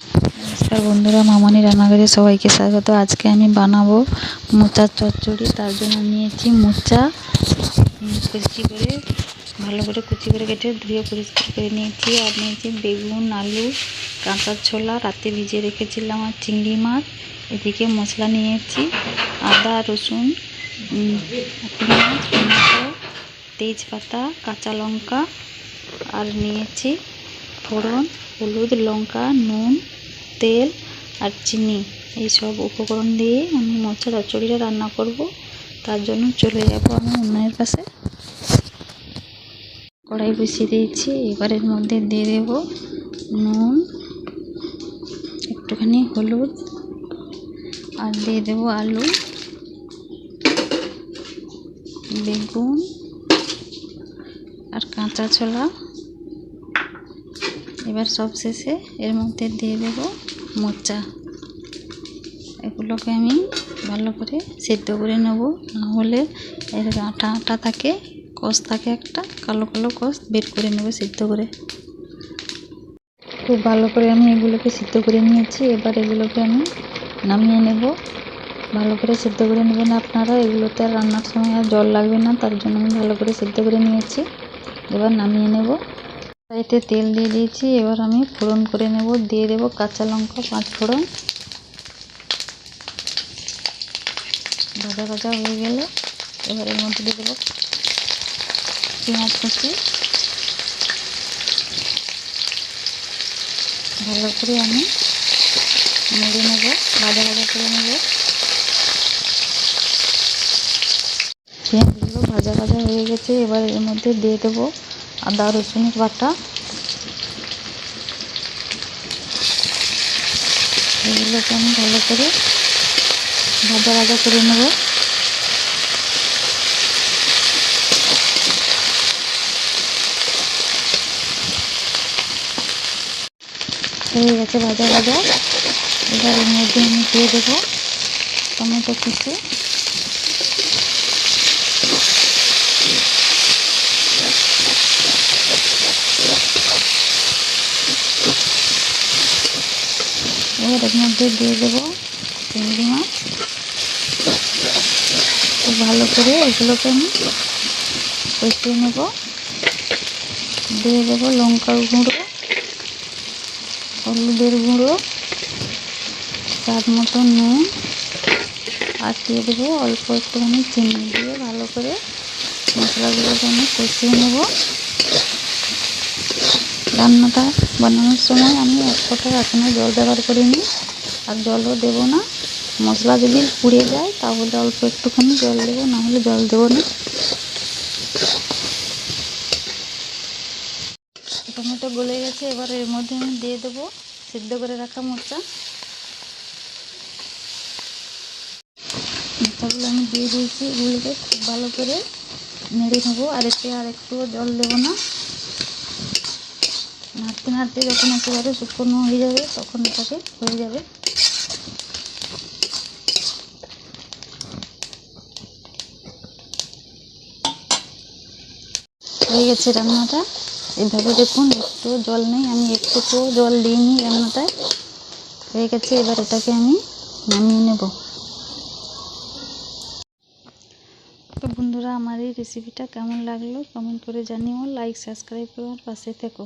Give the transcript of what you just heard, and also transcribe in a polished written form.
নমস্কার বন্ধুরা, মামনি রান্নাঘরে সবাইকে স্বাগত। আজকে আমি বানাবো মোচার চচ্চড়ি। তার জন্য নিয়েছি মোচা, কুচি করে ভালো করে কুচি করে কেটে ধুয়ে পরিষ্কার করে নিয়েছি। আর নিয়েছি বেগুন, আলু, কাঁচা ছোলা, রাতে ভিজিয়ে রেখেছিলাম, আর চিংড়ি মাছ। এদিকে মশলা নিয়েছি আদা, রসুন, পেঁয়াজ, টমেটো, তেজপাতা, কাঁচা লঙ্কা, আর নিয়েছি ফোড়ন, হলুদ, লঙ্কা, নুন, তেল আর চিনি। এই সব উপকরণ দিয়ে আমি মোচা চচ্চড়িটা রান্না করব। তার জন্য চলে যাব আমি উনুনের পাশে। কড়াই বসিয়ে দিয়েছি। এবার এর মধ্যে দিয়ে দেব নুন, একটুখানি হলুদ, আর দিয়ে দেব আলু, বেগুন আর কাঁচা ছোলা। এবার সব শেষে এর মধ্যে দিয়ে দেব মোচা। এগুলোকে আমি ভালো করে সেদ্ধ করে নেব, না হলে এর আঠা আঠা থাকে, কষ থাকে, একটা কালো কালো কষ বের করে নেব সেদ্ধ করে। খুব ভালো করে আমি এগুলোকে সিদ্ধ করে নিয়েছি। এবার এগুলোকে আমি নামিয়ে নেব। ভালো করে সিদ্ধ করে নেবেন আপনারা। এগুলোতে আর রান্নার সময় আর জল লাগবে না, তার জন্য আমি ভালো করে সিদ্ধ করে নিয়েছি। এবার নামিয়ে নেব। কড়াইতে তেল দিয়ে দিয়েছি। এবার আমি ফোড়ন করে নেব। দিয়ে দেব কাঁচা লঙ্কা 5 ফোড়ন। ভাজা ভাজা হয়ে গেলে এবার এর মধ্যে দিয়ে দেবো পেঁয়াজ কুচি। ভালো করে আমি নেড়ে নেব, ভাজা ভাজা করে নেব। পেঁয়াজগুলো ভাজা ভাজা হয়ে গেছে। এবার এর মধ্যে দিয়ে দেবো আদা রসুনের বাটা। এগুলোকে আমি ভালো করে ভাজা ভাজা করে নেব। হয়ে গেছে ভাজা ভাজা। এবার এর মধ্যে আমি দিয়ে দেবো টমেটো কুচি। এবার এর মধ্যে দিয়ে দেবো চিংড়ি মাছ। খুব ভালো করে এগুলোকে আমি কষিয়ে নেব। দিয়ে দেবো লঙ্কার গুঁড়ো, হলুদের গুঁড়ো, স্বাদ মতো নুন, আর দিয়ে দেবো অল্প একটুখানি চিনি। দিয়ে ভালো করে মশলাগুলোকে আমি কষিয়ে নেব। রান্নাটা বানানোর সময় আমি এক ফোঁটা এখনও জল ব্যবহার করিনি, আর জলও দেবো না। মশলা যদি পুড়ে যায় তাহলে অল্প একটুখানি জল দেবো, না হলে জল দেবো না। টমেটো গলে গেছে। এবার এর মধ্যে আমি দিয়ে দেবো সিদ্ধ করে রাখা মোচা। মোচাগুলো আমি দিয়ে দিয়েছি। এগুলোকে খুব ভালো করে নেড়ে নেবো, আর এতে আর একটুও জল দেবো না। নাড়তে নাড়তে যখন একেবারে শুকনো হয়ে যাবে তখন এটাকে হয়ে যাবে। হয়ে গেছে রান্নাটা। এভাবে দেখুন, একটু জল নেই, আমি একটুকুও জল দিইনি রান্নাটায়। হয়ে গেছে। এবার এটাকে আমি নামিয়ে নেব। তো বন্ধুরা, আমার এই রেসিপিটা কেমন লাগলো কমেন্ট করে জানিও। লাইক সাবস্ক্রাইব করে আমার পাশে থেকো।